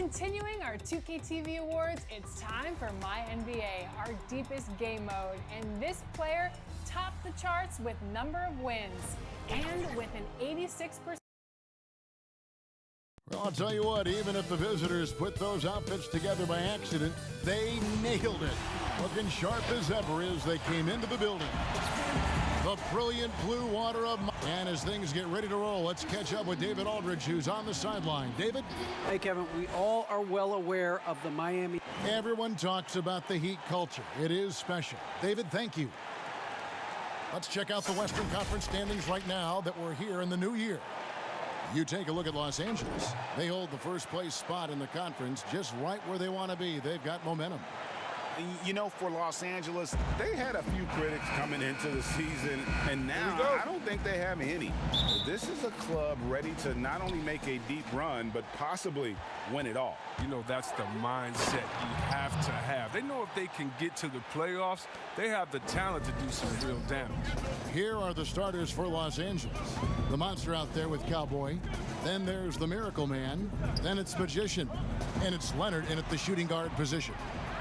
Continuing our 2K TV awards, it's time for My NBA, our deepest game mode. And this player topped the charts with number of wins and with an 86%. Well, I'll tell you what, even if the visitors put those outfits together by accident, they nailed it. Looking sharp as ever as they came into the building. The brilliant blue water of... And as things get ready to roll, let's catch up with David Aldridge, who's on the sideline. David? Hey, Kevin, we all are well aware of the Miami... Everyone talks about the Heat culture. It is special. David, thank you. Let's check out the Western Conference standings right now that we're here in the new year. You take a look at Los Angeles. They hold the first place spot in the conference just right where they want to be. They've got momentum. You know, for Los Angeles, they had a few critics coming into the season, and now I don't think they have any. This is a club ready to not only make a deep run, but possibly win it all. You know, that's the mindset you have to have. They know if they can get to the playoffs, they have the talent to do some real damage. Here are the starters for Los Angeles. The monster out there with Cowboy. Then there's the Miracle Man. Then it's Magician. And it's Leonard in at the shooting guard position.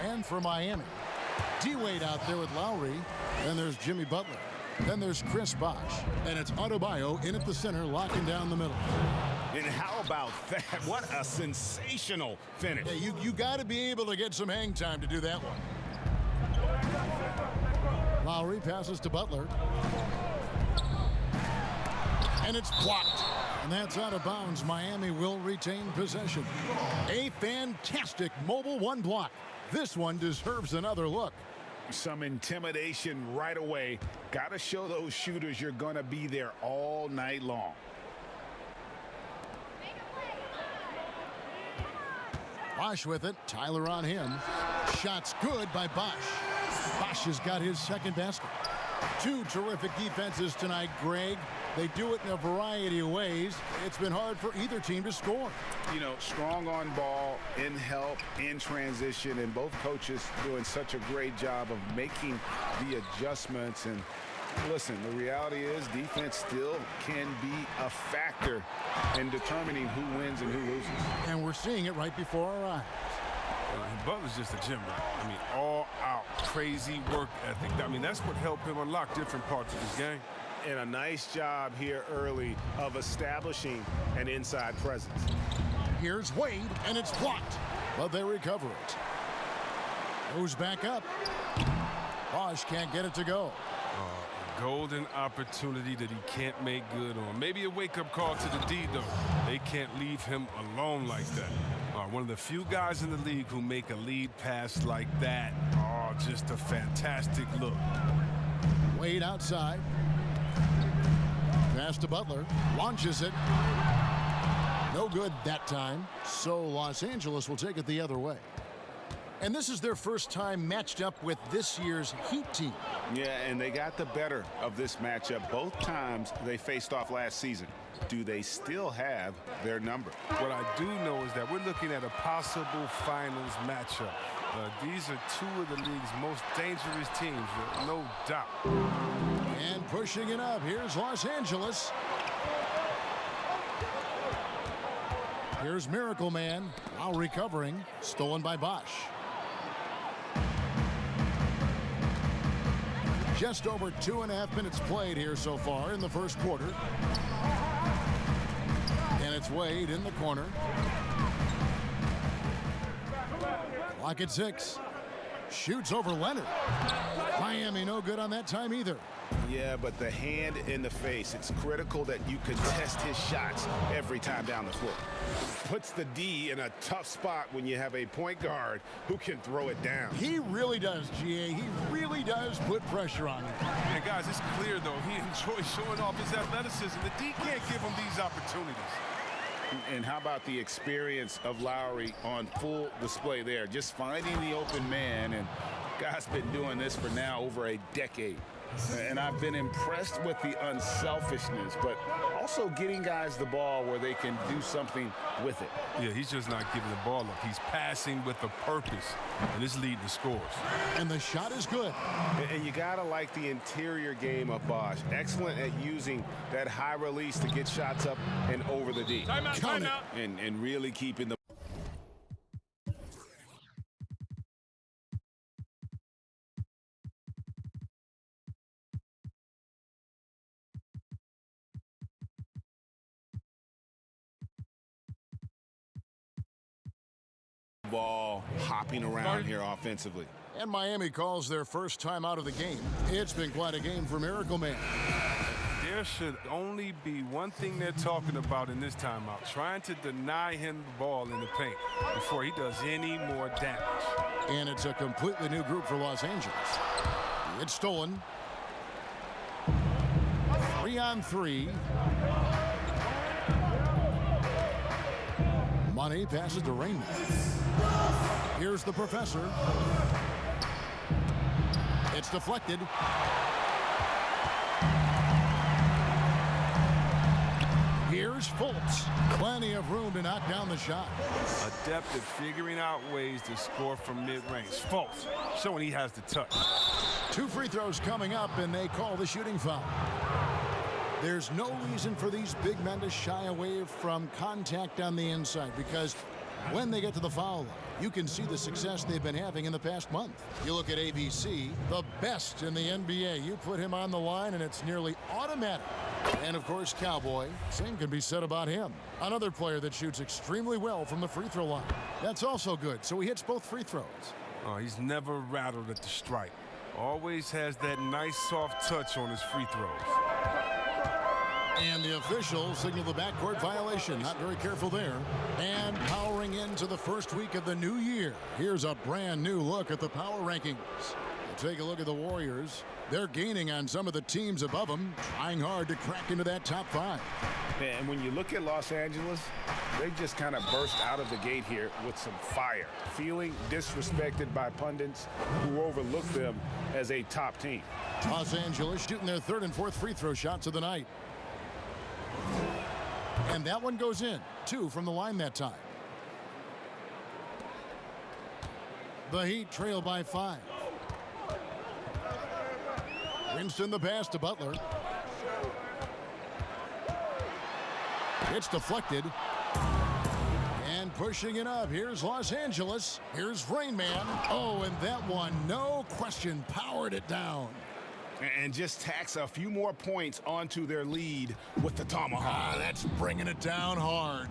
And for Miami, D-Wade out there with Lowry. Then there's Jimmy Butler. Then there's Chris Bosh. And it's Adebayo in at the center, locking down the middle. And how about that? What a sensational finish. Yeah, you got to be able to get some hang time to do that one. Lowry passes to Butler. And it's blocked. And that's out of bounds. Miami will retain possession. A fantastic mobile one block. This one deserves another look. Some intimidation right away. Got to show those shooters you're going to be there all night long. Bosh with it. Tyler on him. Shots good by Bosh. Bosh has got his second basket. Two terrific defenses tonight, Greg. They do it in a variety of ways. It's been hard for either team to score. You know, strong on ball, in help, in transition, and both coaches doing such a great job of making the adjustments. And listen, the reality is defense still can be a factor in determining who wins and who loses. And we're seeing it right before our eyes. Butler's just a gym rat. I mean, all out, crazy work ethic. I mean, that's what helped him unlock different parts of his game. And a nice job here early of establishing an inside presence. Here's Wade, and it's blocked, but they recover it. Goes back up. Bosh can't get it to go. Golden opportunity that he can't make good on. Maybe a wake-up call to the D, though. They can't leave him alone like that. One of the few guys in the league who make a lead pass like that. Oh, just a fantastic look. Wade outside. Pass to Butler. Launches it. No good that time. So Los Angeles will take it the other way. And this is their first time matched up with this year's Heat team. Yeah, and they got the better of this matchup both times they faced off last season. Do they still have their number? What I do know is that we're looking at a possible finals matchup. These are two of the league's most dangerous teams, no doubt. And pushing it up, here's Los Angeles. Here's Miracle Man, now recovering, stolen by Bosh. Just over 2.5 minutes played here so far in the first quarter. And it's Wade in the corner. Clock at 6. Shoots over Leonard. Miami no good on that time either. Yeah, but the hand in the face, it's critical that you contest his shots every time down the floor. Puts the D in a tough spot when you have a point guard who can throw it down. He really does, GA. He really does put pressure on him. And guys, it's clear, though, he enjoys showing off his athleticism. The D can't give him these opportunities. And how about the experience of Lowry on full display there? Just finding the open man, and guy's been doing this for now over a decade. And I've been impressed with the unselfishness, but also getting guys the ball where they can do something with it. Yeah, he's just not giving the ball up. He's passing with a purpose, and it's leading to scores. And the shot is good. And you got to like the interior game of Bosh. Excellent at using that high release to get shots up and over the D. Timeout, timeout. And really keeping the... ball, hopping around here offensively. And Miami calls their first time out of the game. It's been quite a game for Miracle Man. There should only be one thing they're talking about in this timeout, trying to deny him the ball in the paint before he does any more damage. And it's a completely new group for Los Angeles. It's stolen. 3-on-3. Money passes to Rainman. Here's the professor. It's deflected. Here's Fultz. Plenty of room to knock down the shot. Adept at figuring out ways to score from mid-range. Fultz showing he has the touch. 2 free throws coming up, and they call the shooting foul. There's no reason for these big men to shy away from contact on the inside, because when they get to the foul line, you can see the success they've been having in the past month. You look at ABC, the best in the NBA. You put him on the line, and it's nearly automatic. And, of course, Cowboy. Same can be said about him. Another player that shoots extremely well from the free throw line. That's also good, so he hits both free throws. Oh, he's never rattled at the stripe. Always has that nice soft touch on his free throws. And the officials signal the backcourt violation. Not very careful there. And powering into the first week of the new year, here's a brand new look at the power rankings. Take a look at the Warriors. They're gaining on some of the teams above them, trying hard to crack into that top 5. And when you look at Los Angeles, they just kind of burst out of the gate here with some fire, feeling disrespected by pundits who overlook them as a top team. Los Angeles shooting their 3rd and 4th free throw shots of the night. And that one goes in. 2 from the line that time. The Heat trail by 5. Winston the pass to Butler. It's deflected. And pushing it up. Here's Los Angeles. Here's Rain Man. Oh, and that one, no question, powered it down. And just tacks a few more points onto their lead with the tomahawk. That's bringing it down hard.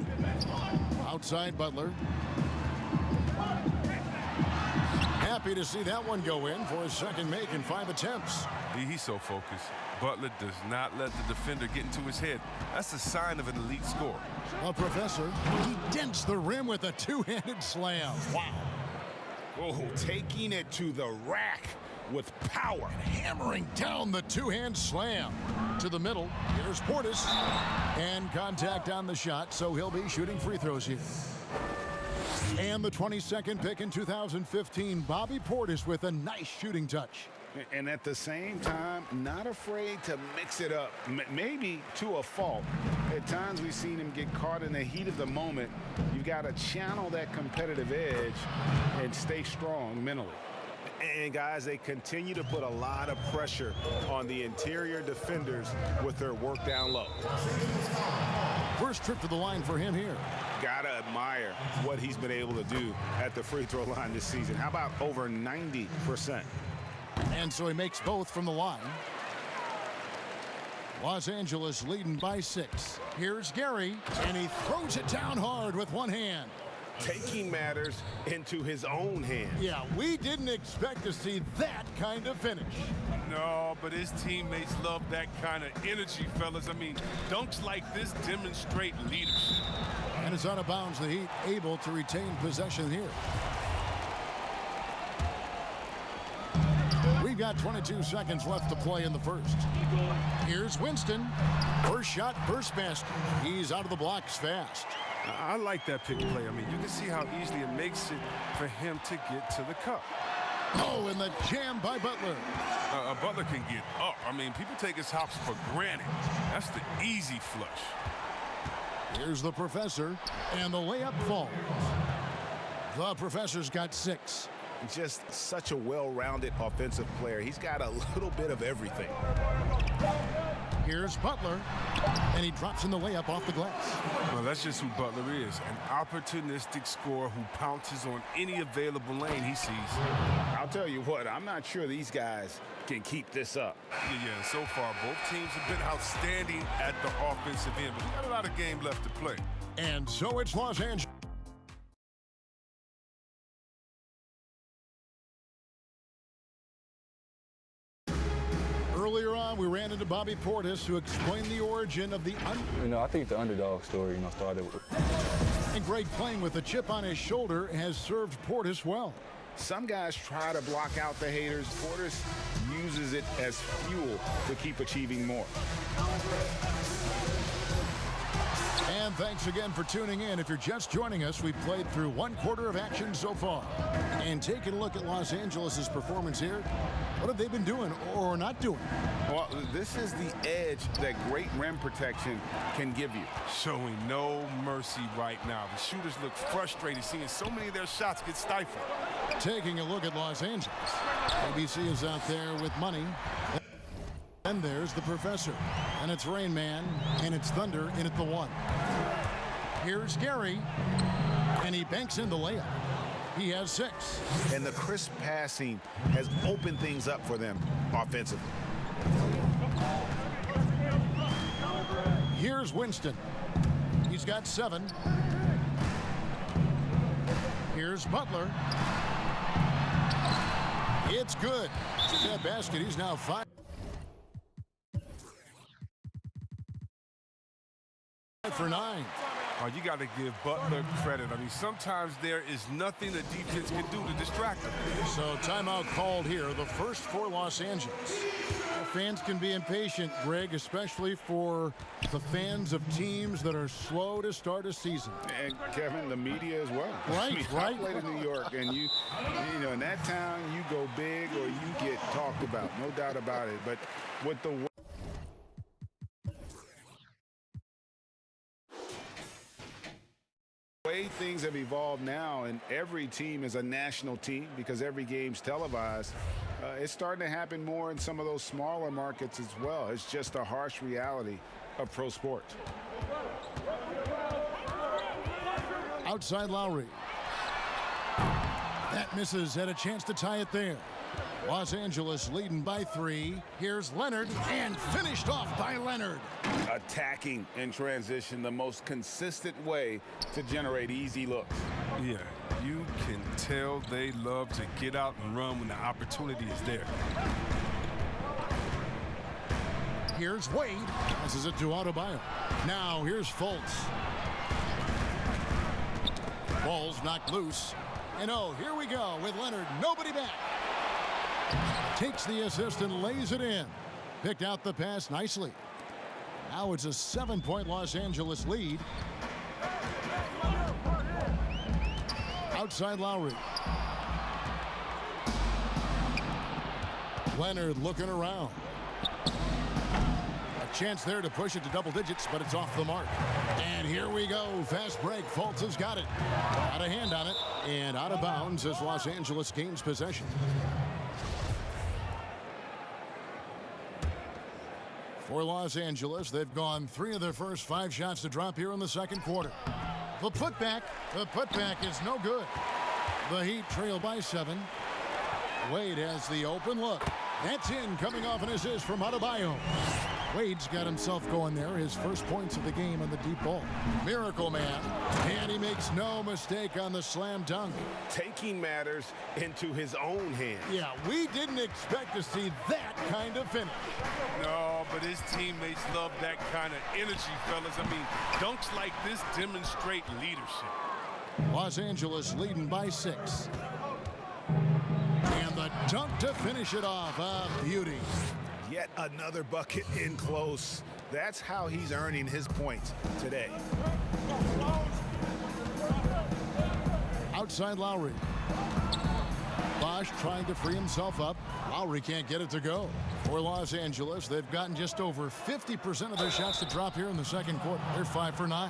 Outside Butler. Happy to see that one go in for his second make in 5 attempts. He's so focused. Butler does not let the defender get into his head. That's a sign of an elite scorer. Well, Professor, he dents the rim with a 2-handed slam. Wow. Oh, taking it to the rack with power. Hammering down the 2-hand slam. To the middle. Here's Portis. And contact on the shot, so he'll be shooting free throws here. And the 22nd pick in 2015, Bobby Portis with a nice shooting touch. And at the same time, not afraid to mix it up, maybe to a fault. At times we've seen him get caught in the heat of the moment. You've got to channel that competitive edge and stay strong mentally. And guys, they continue to put a lot of pressure on the interior defenders with their work down low. First trip to the line for him here. Gotta admire what he's been able to do at the free throw line this season. How about over 90%? And so he makes both from the line. Los Angeles leading by 6. Here's Gary, and he throws it down hard with one hand. Taking matters into his own hands. Yeah, we didn't expect to see that kind of finish. No, but his teammates love that kind of energy, fellas. I mean, dunks like this demonstrate leadership. And it's out of bounds. The Heat able to retain possession here. We've got 22 seconds left to play in the first. Here's Winston. First shot, first basket. He's out of the blocks fast. I like that pick and play. I mean, you can see how easily it makes it for him to get to the cup. Oh, and the jam by Butler. Butler can get up. I mean, people take his hops for granted. That's the easy flush. Here's the professor, and the layup falls. The professor's got 6. Just such a well-rounded offensive player. He's got a little bit of everything. Here's Butler, and he drops in the layup off the glass. Well, that's just who Butler is, an opportunistic scorer who pounces on any available lane he sees. I'll tell you what, I'm not sure these guys can keep this up. Yeah, so far, both teams have been outstanding at the offensive end, but we got a lot of game left to play. And so it's Los Angeles. on, we ran into Bobby Portis, who explained the origin of the I think the underdog story, started with. And Greg, playing with a chip on his shoulder, has served Portis well. Some guys try to block out the haters. Portis uses it as fuel to keep achieving more. And thanks again for tuning in. If you're just joining us, we've played through one quarter of action so far. And taking a look at Los Angeles' performance here, what have they been doing or not doing? Well, this is the edge that great rim protection can give you. Showing no mercy right now. The shooters look frustrated, seeing so many of their shots get stifled. Taking a look at Los Angeles. ABC is out there with money. And there's the professor. And it's Rain Man, and it's Thunder in at the 1. Here's Gary, and he banks in the layup. He has 6. And the crisp passing has opened things up for them offensively. Here's Winston. He's got 7. Here's Butler. It's good. That basket, he's now 5 for 9. Oh, you got to give Butler credit. I mean, sometimes there is nothing the defense can do to distract them. So timeout called here, the first for Los Angeles. Fans can be impatient, Greg, especially for the fans of teams that are slow to start a season. And Kevin, the media as well. Right, I played in New York, and you know, in that town, you go big or you get talked about, no doubt about it. But with the way things have evolved now, and every team is a national team because every game's televised, it's starting to happen more in some of those smaller markets as well. It's just a harsh reality of pro sports. Outside Lowry. That misses, had a chance to tie it there. Los Angeles leading by 3. Here's Leonard, and finished off by Leonard. Attacking in transition, the most consistent way to generate easy looks. Yeah, you can tell they love to get out and run when the opportunity is there. Here's Wade. Passes it to Adebayo. Now here's Fultz. Ball's knocked loose. And oh, here we go with Leonard. Nobody back. Takes the assist and lays it in. Picked out the pass nicely. Now it's a 7-point Los Angeles lead. Outside Lowry. Leonard looking around. A chance there to push it to double digits, but it's off the mark. And here we go. Fast break. Fultz has got it. Got a hand on it. And out of bounds as Los Angeles gains possession. For Los Angeles, they've gone 3 of their first 5 shots to drop here in the second quarter. The putback is no good. The Heat trail by 7. Wade has the open look. That's in, coming off an assist from Adebayo. Wade's got himself going there, his first points of the game on the deep ball. Miracle Man, and he makes no mistake on the slam dunk. Taking matters into his own hands. Yeah, we didn't expect to see that kind of finish. No, but his teammates love that kind of energy, fellas. I mean, dunks like this demonstrate leadership. Los Angeles leading by 6. And the dunk to finish it off. A beauty. Yet another bucket in close. That's how he's earning his points today. Outside Lowry. Bosh trying to free himself up. Lowry can't get it to go. For Los Angeles, they've gotten just over 50% of their shots to drop here in the second quarter. They're 5 for 9.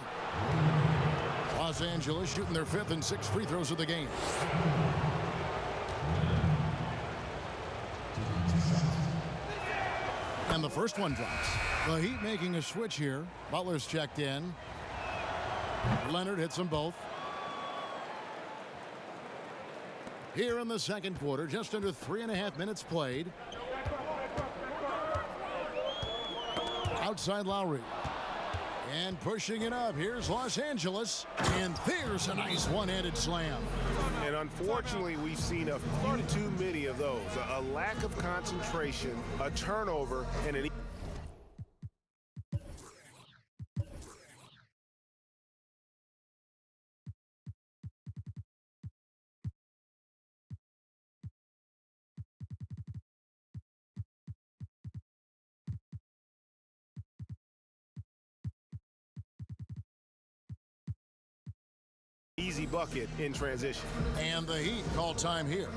Los Angeles shooting their 5th and 6th free throws of the game. And the first one drops. The Heat making a switch here. Butler's checked in. Leonard hits them both. Here in the second quarter, just under 3.5 minutes played. Outside Lowry. And pushing it up. Here's Los Angeles. And there's a nice one-handed slam. And unfortunately, we've seen a few too many of those. A lack of concentration, a turnover, and an easy bucket in transition. And the Heat call time here.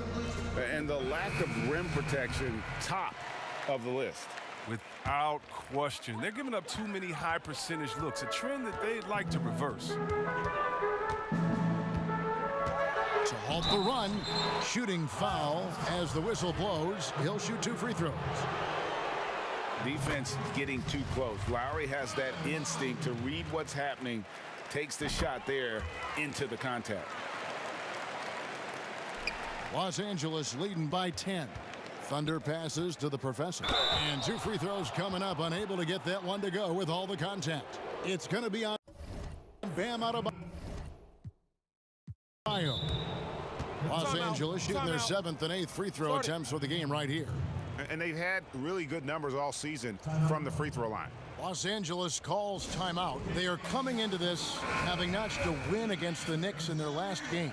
And the lack of rim protection, top of the list. Without question. They're giving up too many high percentage looks, a trend that they'd like to reverse. To halt the run, shooting foul as the whistle blows. He'll shoot 2 free throws. Defense getting too close. Lowry has that instinct to read what's happening, takes the shot there into the contact. Los Angeles leading by 10. Thunder passes to the professor. And 2 free throws coming up, unable to get that one to go with all the contact. It's going to be on Bam Adebayo. Los Angeles shooting their 7th and 8th free throw attempts for the game right here. And they've had really good numbers all season from the free throw line. Los Angeles calls timeout. They are coming into this having notched a win against the Knicks in their last game.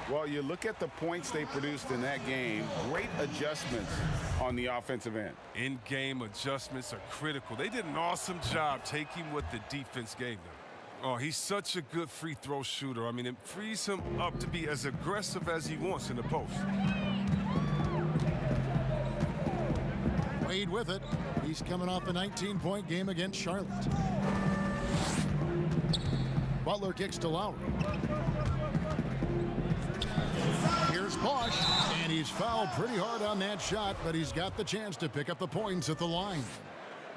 Well, you look at the points they produced in that game, great adjustments on the offensive end. In-game adjustments are critical. They did an awesome job taking what the defense gave them. Oh, he's such a good free throw shooter. I mean, it frees him up to be as aggressive as he wants in the post. Wade with it. He's coming off a 19-point game against Charlotte. Butler kicks to Lowry. Here's Bosh, and he's fouled pretty hard on that shot, but he's got the chance to pick up the points at the line.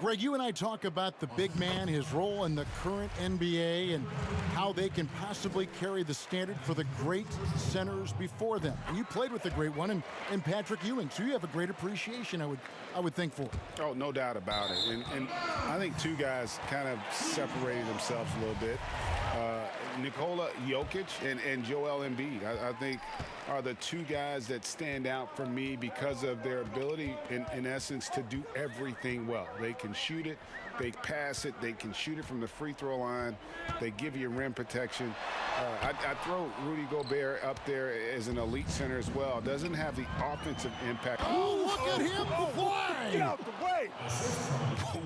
Greg, you and I talk about the big man, his role in the current NBA, and how they can possibly carry the standard for the great centers before them. And you played with the great one in Patrick Ewing, so you have a great appreciation, I would think, for it. Oh, no doubt about it. And I think two guys kind of separated themselves a little bit. Nikola Jokic and Joel Embiid, I think, are the two guys that stand out for me because of their ability, in essence, to do everything well. They can shoot it, they pass it, they can shoot it from the free throw line, they give you rim protection. I throw Rudy Gobert up there as an elite center as well. Doesn't have the offensive impact. Oh, look at him fly! Get out the way!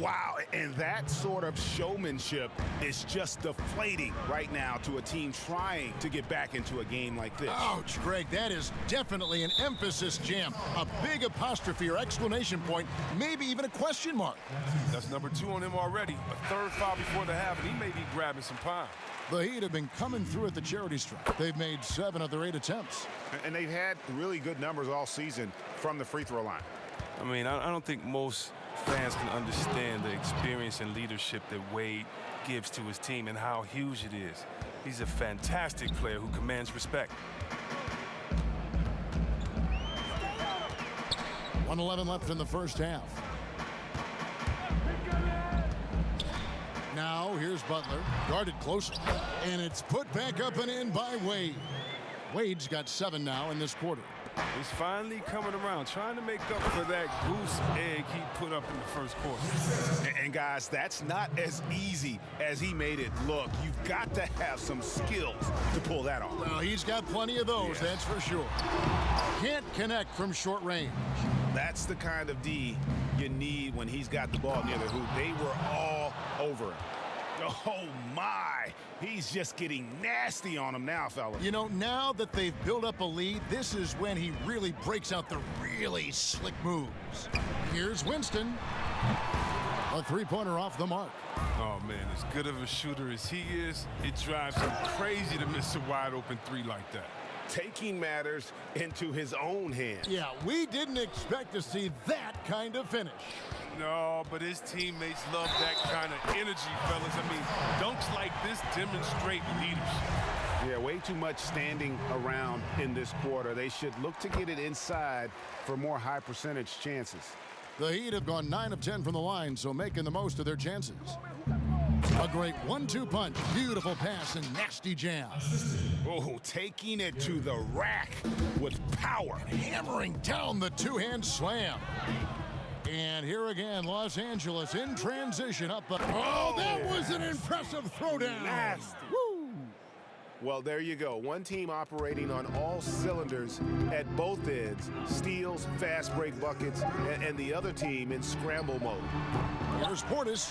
Wow, and that sort of showmanship is just deflating right now to a team trying to get back into a game like this. Ouch, Greg, that is definitely an emphasis jam. A big apostrophe or exclamation point, maybe even a question mark. That's number 2 on him already. A third foul before the half, and he may be grabbing some pine. The Heat have been coming through at the charity stripe. They've made 7 of their 8 attempts. And they've had really good numbers all season from the free throw line. I mean, I don't think most fans can understand the experience and leadership that Wade gives to his team and how huge it is. He's a fantastic player who commands respect. 1:11 left in the first half. Now here's Butler, guarded closely, and it's put back up and in by Wade. Wade's got 7 now in this quarter. He's finally coming around, trying to make up for that goose egg he put up in the first quarter. And guys, that's not as easy as he made it look. You've got to have some skills to pull that off. Well, he's got plenty of those, that's for sure. Can't connect from short range. That's the kind of D you need when he's got the ball near the hoop. They were all over him. Oh, my. He's just getting nasty on him now, fellas. You know, now that they've built up a lead, this is when he really breaks out the really slick moves. Here's Winston. A 3-pointer off the mark. Oh, man, as good of a shooter as he is, it drives him crazy to miss a wide-open 3 like that. Taking matters into his own hands. Yeah, we didn't expect to see that kind of finish. No, but his teammates love that kind of energy, fellas. I mean, dunks like this demonstrate leadership. Yeah, way too much standing around in this quarter. They should look to get it inside for more high percentage chances. The Heat have gone 9 of 10 from the line, so making the most of their chances. A great 1-2 punch. Beautiful pass and nasty jam. Oh, taking it to the rack with power. Hammering down the two-hand slam. And here again, Los Angeles in transition up the... Oh, that was an impressive throwdown. Nasty. Woo! Well, there you go. One team operating on all cylinders at both ends. Steals, fast break buckets, and the other team in scramble mode. Here's Portis.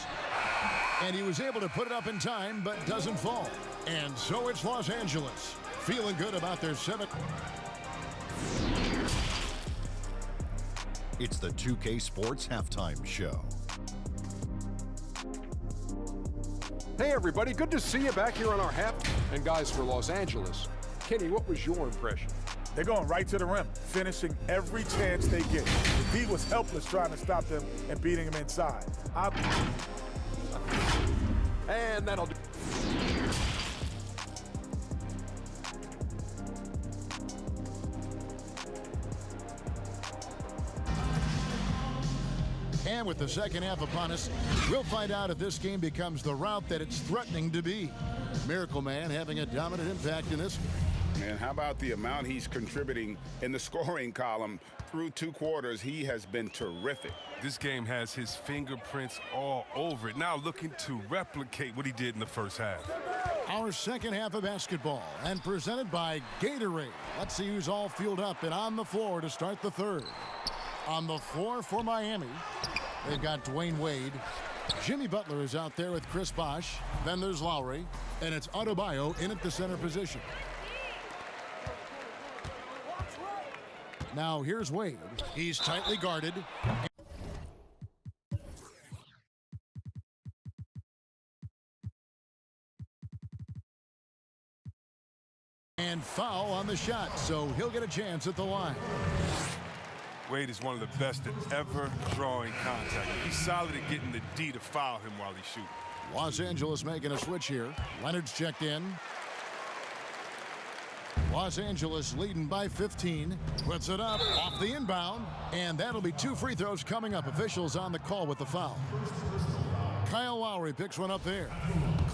And he was able to put it up in time, but doesn't fall. And so it's Los Angeles. Feeling good about their 7th. It's the 2K Sports Halftime Show. Hey everybody, good to see you back here on our half. And guys, for Los Angeles, Kenny, what was your impression? They're going right to the rim, finishing every chance they get. The D was helpless trying to stop them and beating them inside. And that'll do. And with the second half upon us, we'll find out if this game becomes the route that it's threatening to be. Miracle Man having a dominant impact in this. And how about the amount he's contributing in the scoring column? Through 2 quarters, he has been terrific. This game has his fingerprints all over it. Now looking to replicate what he did in the first half. Our second half of basketball, and presented by Gatorade. Let's see who's all fueled up and on the floor to start the third. On the floor for Miami, they've got Dwayne Wade. Jimmy Butler is out there with Chris Bosh. Then there's Lowry, and it's Adebayo in at the center position. Now here's Wade. He's tightly guarded. And foul on the shot, so he'll get a chance at the line. Wade is one of the best at ever drawing contact. He's solid at getting the D to foul him while he's shooting. Los Angeles making a switch here. Leonard's checked in. Los Angeles leading by 15. Puts it up off the inbound. And that'll be 2 free throws coming up. Officials on the call with the foul. Kyle Lowry picks one up there.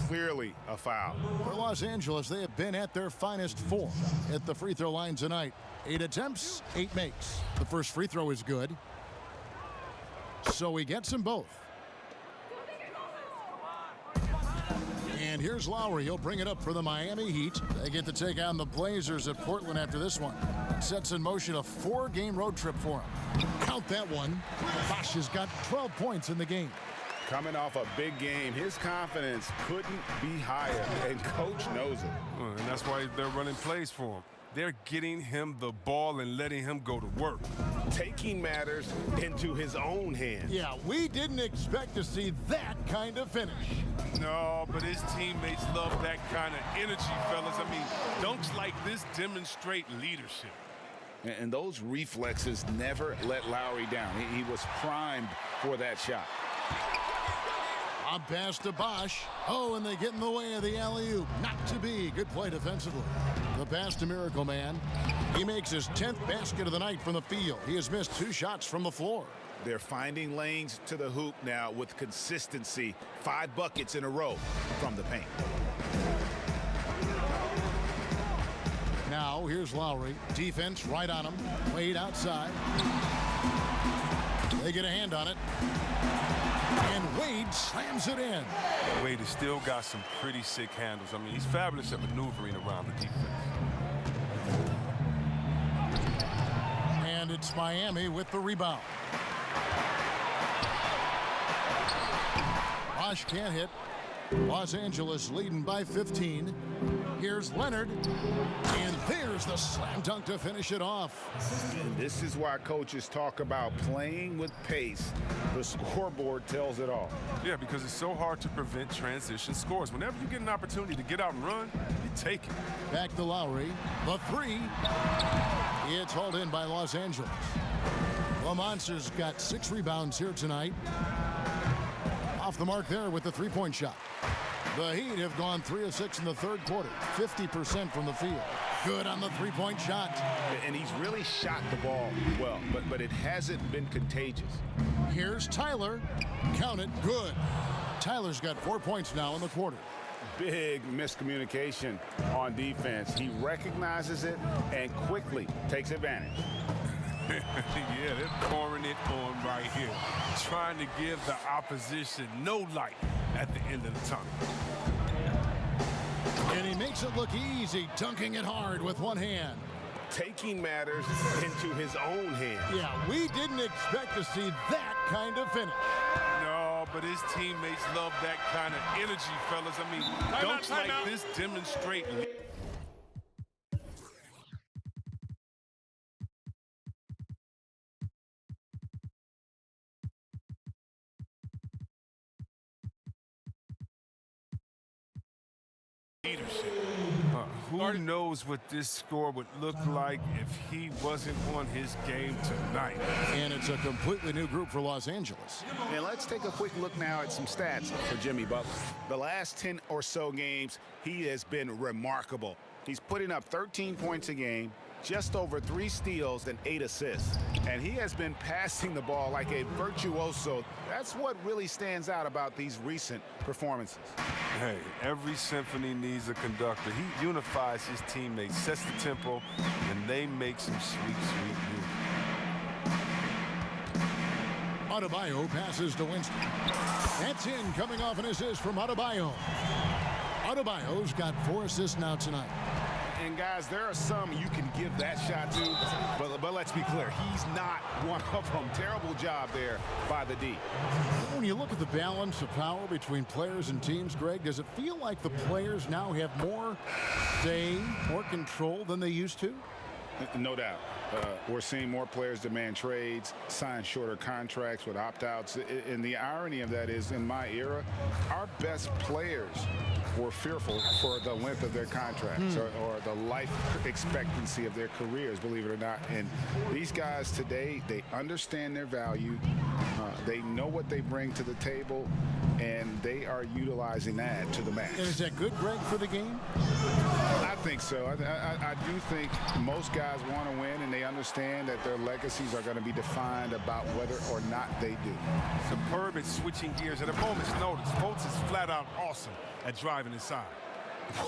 Clearly a foul. For Los Angeles, they have been at their finest 4 at the free throw line tonight. 8 attempts, 8 makes. The first free throw is good. So he gets them both. And here's Lowry. He'll bring it up for the Miami Heat. They get to take on the Blazers at Portland after this one. Sets in motion a 4-game road trip for him. Count that one. Bosh has got 12 points in the game. Coming off a big game, his confidence couldn't be higher, and coach knows it. And that's why they're running plays for him. They're getting him the ball and letting him go to work. Taking matters into his own hands. Yeah, we didn't expect to see that kind of finish. No, but his teammates love that kind of energy, fellas. I mean, dunks like this demonstrate leadership. And those reflexes never let Lowry down. He was primed for that shot. On pass to Bosh. Oh, and they get in the way of the alley-oop. Not to be. Good play defensively. The pass to Miracle Man. He makes his 10th basket of the night from the field. He has missed 2 shots from the floor. They're finding lanes to the hoop now with consistency. 5 buckets in a row from the paint. Now, here's Lowry. Defense right on him. Wade outside. They get a hand on it. And Wade slams it in. Wade has still got some pretty sick handles. I mean, he's fabulous at maneuvering around the defense. And it's Miami with the rebound. Bosh can't hit. Los Angeles leading by 15. Here's Leonard. And there's the slam dunk to finish it off. And this is why coaches talk about playing with pace. The scoreboard tells it all. Yeah, because it's so hard to prevent transition scores. Whenever you get an opportunity to get out and run, you take it. Back to Lowry. The 3. It's hauled in by Los Angeles. The Monsters got 6 rebounds here tonight. Off the mark there with the 3-point shot. The Heat have gone 3 of 6 in the third quarter. 50% from the field. Good on the 3-point shot. And he's really shot the ball well, but it hasn't been contagious. Here's Tyler. Count it. Good. Tyler's got 4 points now in the quarter. Big miscommunication on defense. He recognizes it and quickly takes advantage. Yeah, they're pouring it on right here, trying to give the opposition no light at the end of the tunnel. And he makes it look easy, dunking it hard with one hand. Taking matters into his own hands. Yeah, we didn't expect to see that kind of finish. No, but his teammates love that kind of energy, fellas. I mean, dunks like this demonstrate leadership. Who knows what this score would look like if he wasn't on his game tonight. And it's a completely new group for Los Angeles. And let's take a quick look now at some stats for Jimmy Butler. The last 10 or so games, he has been remarkable. He's putting up 13 points a game, just over 3 steals and 8 assists. And he has been passing the ball like a virtuoso. That's what really stands out about these recent performances. Hey, every symphony needs a conductor. He unifies his teammates, sets the tempo, and they make some sweet, sweet music. Adebayo passes to Winston. That's in, coming off an assist from Adebayo. Adebayo's got 4 assists now tonight. And guys, there are some you can give that shot to, but let's be clear, he's not one of them. Terrible job there by the D. When you look at the balance of power between players and teams, Greg, does it feel like the players now have more say, more control than they used to? No doubt. We're seeing more players demand trades, sign shorter contracts with opt-outs. And the irony of that is, in my era, our best players were fearful for the length of their contracts or the life expectancy of their careers, believe it or not. And these guys today, they understand their value. They know what they bring to the table, and they are utilizing that to the max. And is that good, Greg, for the game? I think so. I do think most guys want to win, and they understand that their legacies are going to be defined about whether or not they do. Superb at switching gears at a moment's notice. Fultz is flat out awesome at driving inside.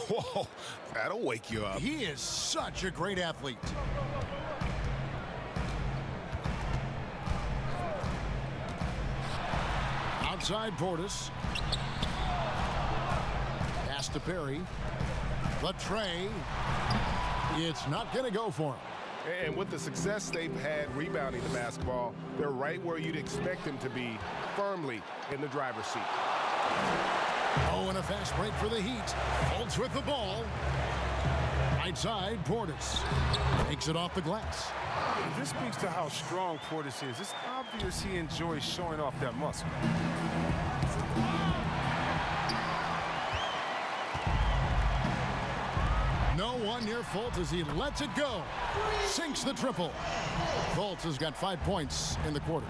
Whoa, that'll wake you up. He is such a great athlete. Outside Portis. Pass to Perry. The tray. It's not going to go for him. And with the success they've had rebounding the basketball, they're right where you'd expect them to be, firmly in the driver's seat. Oh, and a fast break for the Heat. Holds with the ball. Right side, Portis. Takes it off the glass. This speaks to how strong Portis is. It's obvious he enjoys showing off that muscle. No one near Fultz as he lets it go. Sinks the triple. Fultz has got 5 points in the quarter.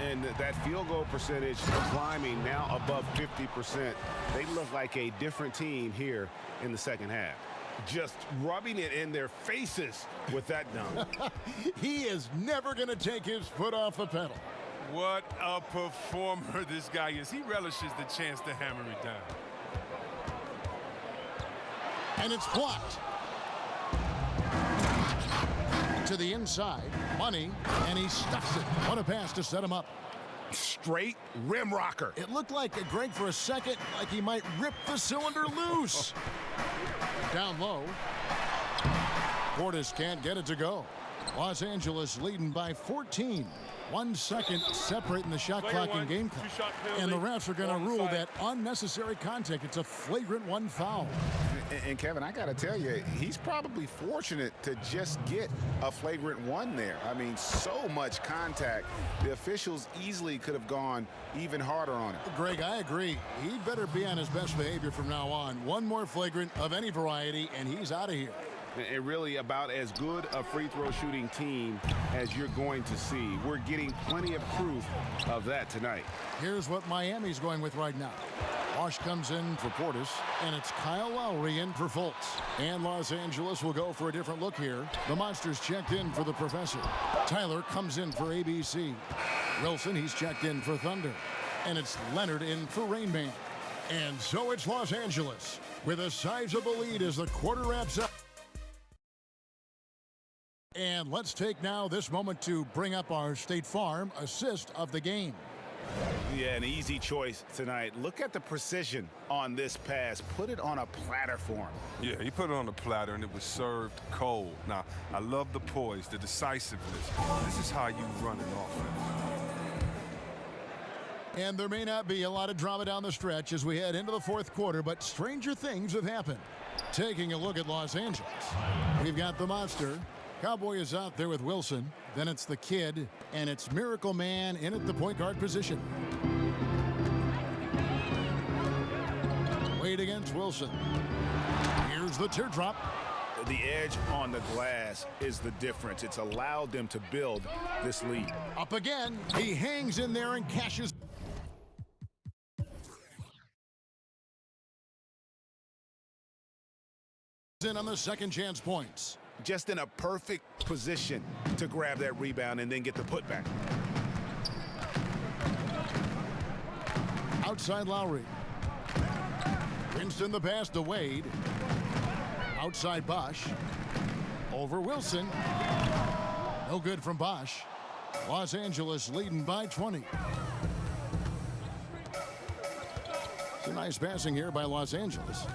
And that field goal percentage climbing now above 50%. They look like a different team here in the second half. Just rubbing it in their faces with that dunk. He is never going to take his foot off the pedal. What a performer this guy is. He relishes the chance to hammer it down. And it's blocked. To the inside, Money, and he stuffs it. What a pass to set him up. Straight rim rocker. It looked like, Greg, for a second, like he might rip the cylinder loose. Down low. Portis can't get it to go. Los Angeles leading by 14. 1 second separating the shot clock and game clock. And the refs are going to rule that unnecessary contact. It's a flagrant 1 foul. And Kevin, I got to tell you, he's probably fortunate to just get a flagrant 1 there. I mean, so much contact. The officials easily could have gone even harder on it. Greg, I agree. He'd better be on his best behavior from now on. 1 more flagrant of any variety, and he's out of here. And really about as good a free throw shooting team as you're going to see. We're getting plenty of proof of that tonight. Here's what Miami's going with right now. Bosh comes in for Portis, and it's Kyle Lowry in for Fultz. And Los Angeles will go for a different look here. The Monsters checked in for the Professor. Tyler comes in for ABC. Wilson, he's checked in for Thunder. And it's Leonard in for Rain Man. And so it's Los Angeles with a sizable lead as the quarter wraps up. And let's take now this moment to bring up our State Farm assist of the game. Yeah, an easy choice tonight. Look at the precision on this pass. Put it on a platter for him. Yeah, he put it on a platter, and it was served cold. Now, I love the poise, the decisiveness. This is how you run an offense. And there may not be a lot of drama down the stretch as we head into the fourth quarter, but stranger things have happened. Taking a look at Los Angeles, we've got the monster. Cowboy is out there with Wilson. Then it's the kid, and it's Miracle Man in at the point guard position. Wade against Wilson. Here's the teardrop. The edge on the glass is the difference. It's allowed them to build this lead. Up again. He hangs in there and cashes. In on the second chance points. Just in a perfect position to grab that rebound and then get the putback. Outside Lowry. Winston the pass to Wade. Outside Bosh. Over Wilson. No good from Bosh. Los Angeles leading by 20. It's a nice passing here by Los Angeles.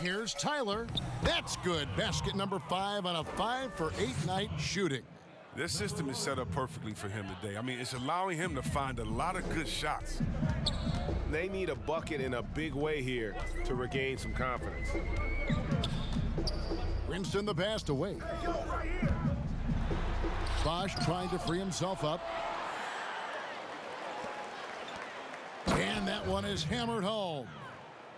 Here's Tyler. That's good. Basket number 5 on a 5-for-8 night shooting. This system is set up perfectly for him today. I mean, it's allowing him to find a lot of good shots. They need a bucket in a big way here to regain some confidence. Winston the pass to Wade. Bosh trying to free himself up. And that one is hammered home.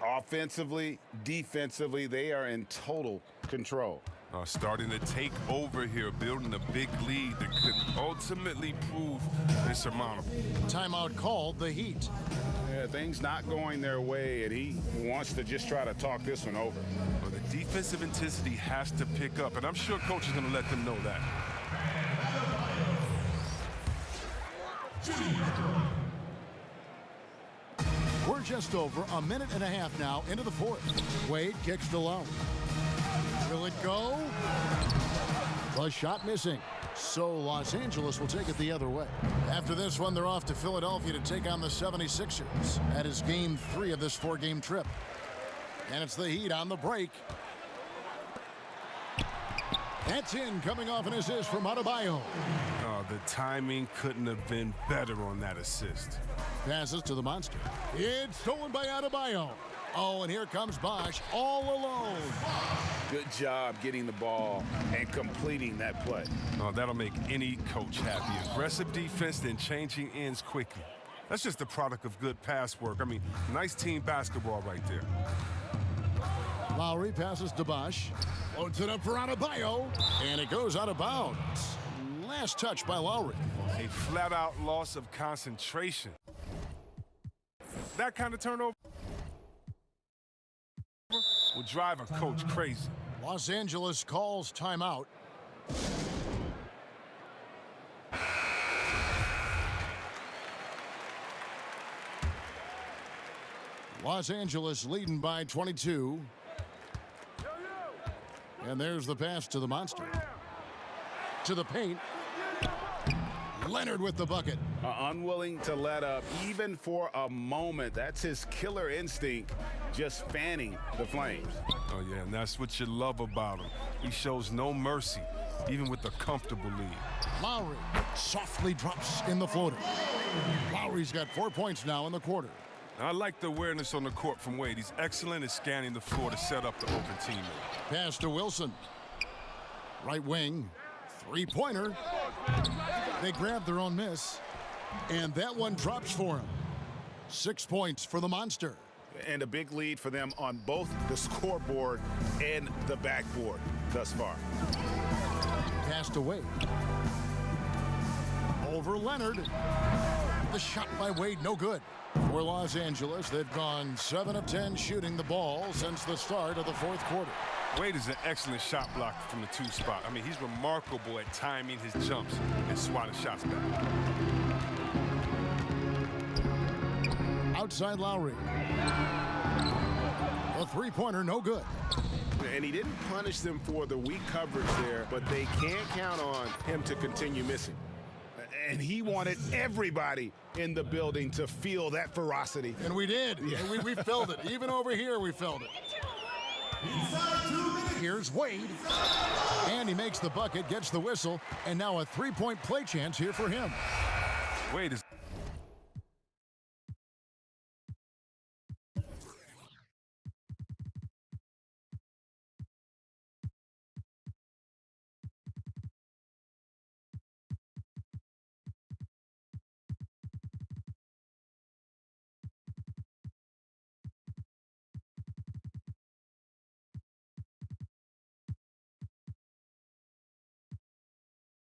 Offensively, defensively, they are in total control. Starting to take over here, building a big lead that could ultimately prove insurmountable. Timeout called, the Heat. Yeah, things not going their way, and he wants to just try to talk this one over. Well, the defensive intensity has to pick up, and I'm sure coach is going to let them know that. We're just over a minute and a half now into the fourth. Wade kicks to Low. Will it go? The shot missing. So Los Angeles will take it the other way. After this one, they're off to Philadelphia to take on the 76ers. That is game 3 of this 4-game trip. And it's the Heat on the break. That's in, coming off an assist from Adebayo. The timing couldn't have been better on that assist. Passes to the monster. It's stolen by Adebayo. Oh, and here comes Bosh all alone. Good job getting the ball and completing that play. That'll make any coach happy. Aggressive defense, then changing ends quickly. That's just the product of good pass work. I mean, nice team basketball right there. Lowry passes to Bosh. Loads it up for Adebayo. And it goes out of bounds. Last touch by Lowry. A flat-out loss of concentration. That kind of turnover will drive a coach crazy. Los Angeles calls timeout. Los Angeles leading by 22. And there's the pass to the monster. To the paint. Leonard with the bucket. Unwilling to let up even for a moment. That's his killer instinct, just fanning the flames. Oh, yeah, and that's what you love about him. He shows no mercy, even with a comfortable lead. Lowry softly drops in the floater. Lowry's got 4 points now in the quarter. I like the awareness on the court from Wade. He's excellent at scanning the floor to set up the open teammate. Pass to Wilson. Right wing. Three-pointer. They grab their own miss. And that one drops for him. 6 points for the monster. And a big lead for them on both the scoreboard and the backboard thus far. Pass to Wade. Over Leonard. The shot by Wade, no good. For Los Angeles, they've gone 7 of 10 shooting the ball since the start of the fourth quarter. Wade is an excellent shot blocker from the 2 spot. I mean, he's remarkable at timing his jumps and swatting shots back. Outside Lowry. A three-pointer, no good. And he didn't punish them for the weak coverage there, but they can't count on him to continue missing. And he wanted everybody in the building to feel that ferocity. And we did. Yeah. We felt it. Even over here, we felt it. Here's Wade. And he makes the bucket, gets the whistle, and now a three-point play chance here for him. Wade is...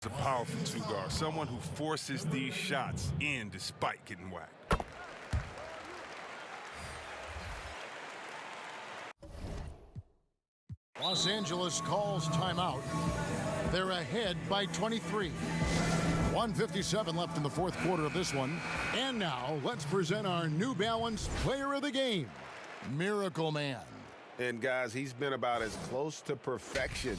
a powerful two-guard, someone who forces these shots in despite getting whacked. Los Angeles calls timeout. They're ahead by 23. 1:57 left in the fourth quarter of this one. And now, let's present our New Balance Player of the Game, Miracle Man. And guys, he's been about as close to perfection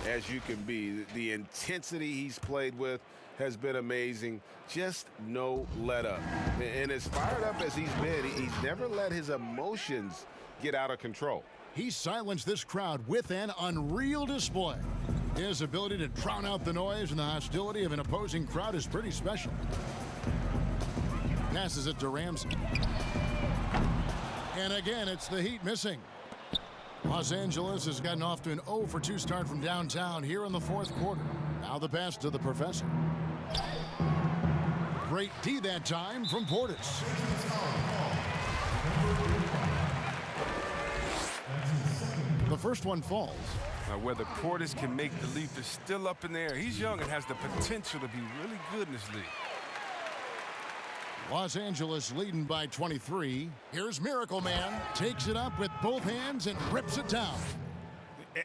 as you can be. The intensity he's played with has been amazing. Just no let up. And as fired up as he's been, he's never let his emotions get out of control. He silenced this crowd with an unreal display. His ability to drown out the noise and the hostility of an opposing crowd is pretty special. Passes it to Ramsey. And again, it's the Heat missing. Los Angeles has gotten off to an 0 for 2 start from downtown here in the fourth quarter. Now the pass to the professor. Great D that time from Portis. The first one falls. Now, whether Portis can make the leap is still up in the air. He's young and has the potential to be really good in this league. Los Angeles leading by 23. Here's Miracle Man. Takes it up with both hands and rips it down.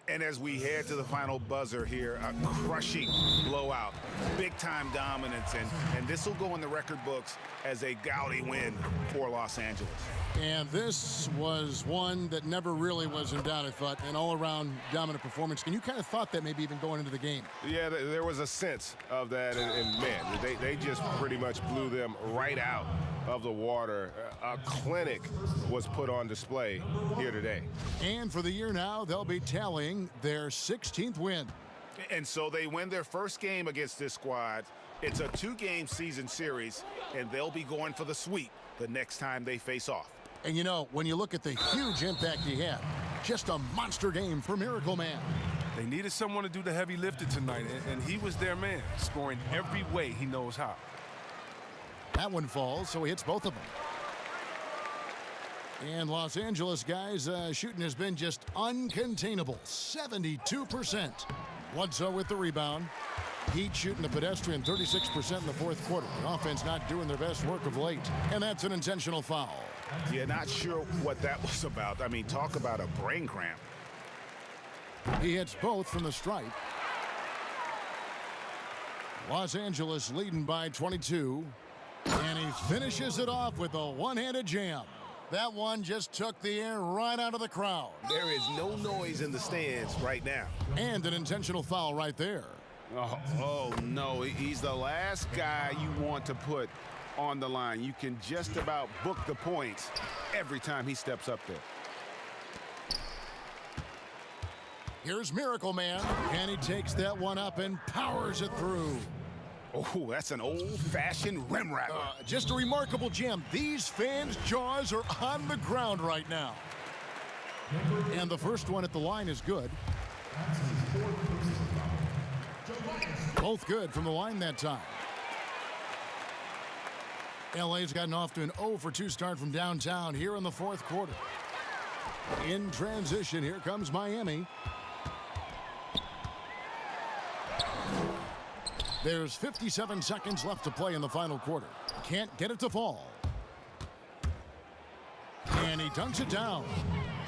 And as we head to the final buzzer here, a crushing blowout, big-time dominance, and this will go in the record books as a gaudy win for Los Angeles. And this was one that never really was in doubt, I thought, an all-around dominant performance. And you kind of thought that maybe even going into the game. Yeah, there was a sense of that, and man, they just pretty much blew them right out of the water. A clinic was put on display here today. And for the year now, they'll be tallying their 16th win. And so they win their first game against this squad. It's a 2-game season series, and they'll be going for the sweep the next time they face off. And you know, when you look at the huge impact he had, just a monster game for Miracle Man. They needed someone to do the heavy lifting tonight, and he was their man, scoring every way he knows how. That one falls, so he hits both of them. And Los Angeles, guys, shooting has been just uncontainable, 72%. Bledsoe with the rebound. Heat shooting a pedestrian 36% in the fourth quarter. The offense not doing their best work of late. And that's an intentional foul. Yeah, not sure what that was about. I mean, talk about a brain cramp. He hits both from the stripe. Los Angeles leading by 22. And he finishes it off with a one-handed jam. That one just took the air right out of the crowd. There is no noise in the stands right now. And an intentional foul right there. Oh, no, he's the last guy you want to put on the line. You can just about book the points every time he steps up there. Here's Miracle Man, and he takes that one up and powers it through. Oh, that's an old-fashioned rim rattler. Just a remarkable jam. These fans' jaws are on the ground right now. And the first one at the line is good. Both good from the line that time. LA's gotten off to an 0 for 2 start from downtown here in the fourth quarter. In transition, here comes Miami. There's 57 seconds left to play in the final quarter. Can't get it to fall. And he dunks it down.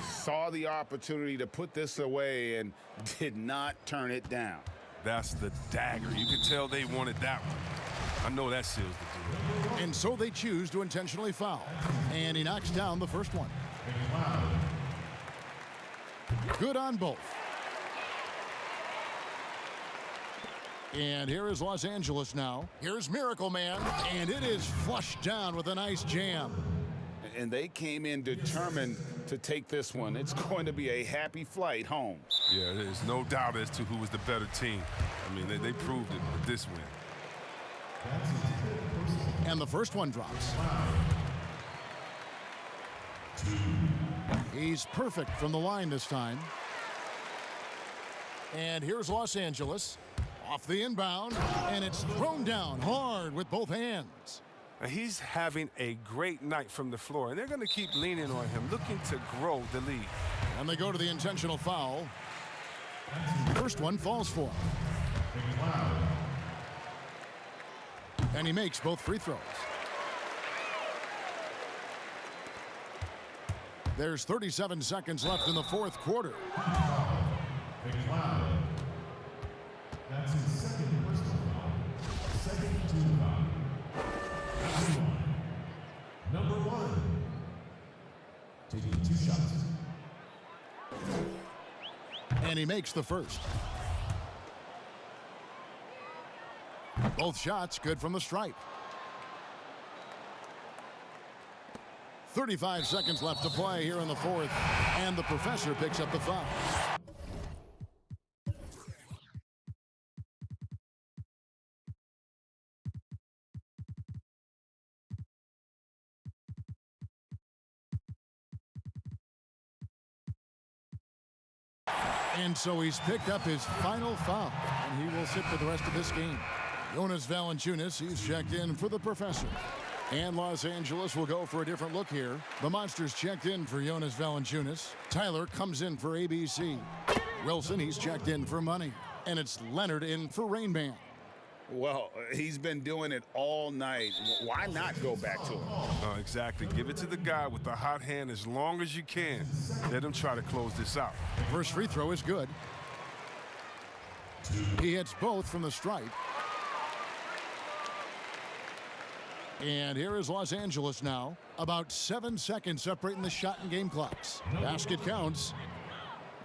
Saw the opportunity to put this away and did not turn it down. That's the dagger. You could tell they wanted that one. I know that seals the deal. And so they choose to intentionally foul. And he knocks down the first one. Good on both. And here is Los Angeles now. Here's Miracle Man, and it is flushed down with a nice jam. And they came in determined to take this one. It's going to be a happy flight home. Yeah, there's no doubt as to who was the better team. I mean, they proved it with this win. And the first one drops. He's perfect from the line this time. And here's Los Angeles. Off the inbound, and it's thrown down hard with both hands. And he's having a great night from the floor, and they're going to keep leaning on him, looking to grow the lead. And they go to the intentional foul. First one falls for him. And he makes both free throws. There's 37 seconds left in the fourth quarter. That's his second personal foul. Second team foul. Number one. Taking 2 shots. And he makes the first. Both shots good from the stripe. 35 seconds left to play here in the fourth, and the professor picks up the foul. And so he's picked up his final foul, and he will sit for the rest of this game. Jonas Valanciunas, he's checked in for the professor. And Los Angeles will go for a different look here. The Monsters checked in for Jonas Valanciunas. Tyler comes in for ABC. Wilson, he's checked in for money. And it's Leonard in for Rain Man. Well, he's been doing it all night. Why not go back to him? Exactly. Give it to the guy with the hot hand as long as you can. Let him try to close this out. First free throw is good. He hits both from the stripe. And here is Los Angeles now. About 7 seconds separating the shot and game clocks. Basket counts.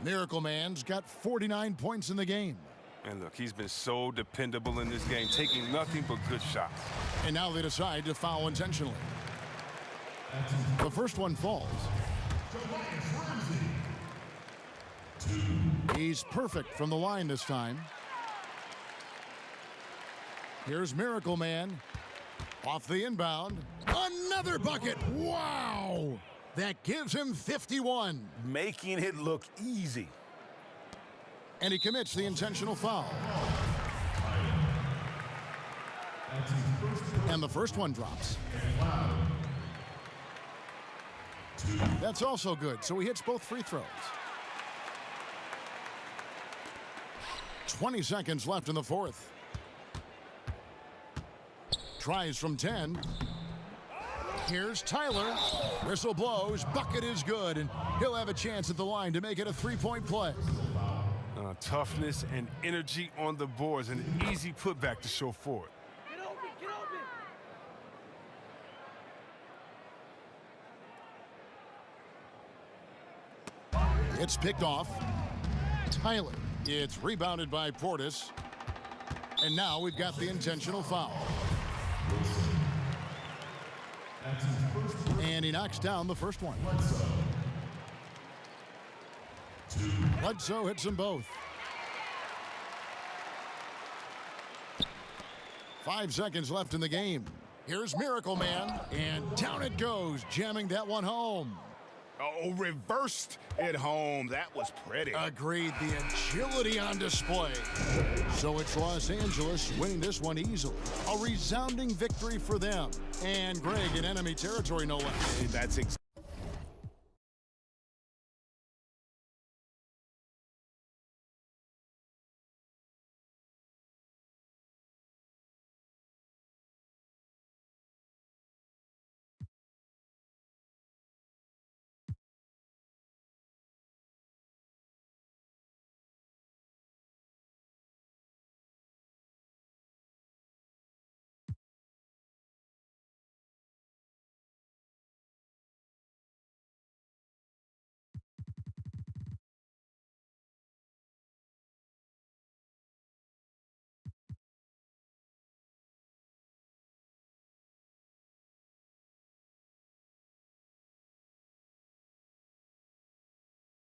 Miracle Man's got 49 points in the game. And look, he's been so dependable in this game, taking nothing but good shots. And now they decide to foul intentionally. The first one falls. He's perfect from the line this time. Here's Miracle Man. Off the inbound. Another bucket. Wow! That gives him 51. Making it look easy. And he commits the intentional foul. And the first one drops. That's also good, so he hits both free throws. 20 seconds left in the fourth. Tries from 10. Here's Tyler. Whistle blows. Bucket is good, and he'll have a chance at the line to make it a three-point play. Toughness and energy on the boards, and an easy putback to show for it. Get open, get open. It's picked off. Tyler. It's rebounded by Portis. And now we've got the intentional foul. And he knocks down the first one. Bledsoe hits them both. 5 seconds left in the game. Here's Miracle Man, and down it goes, jamming that one home. Oh, reversed it home. That was pretty. Agreed, the agility on display. So it's Los Angeles winning this one easily. A resounding victory for them. And Greg in enemy territory, no less. That's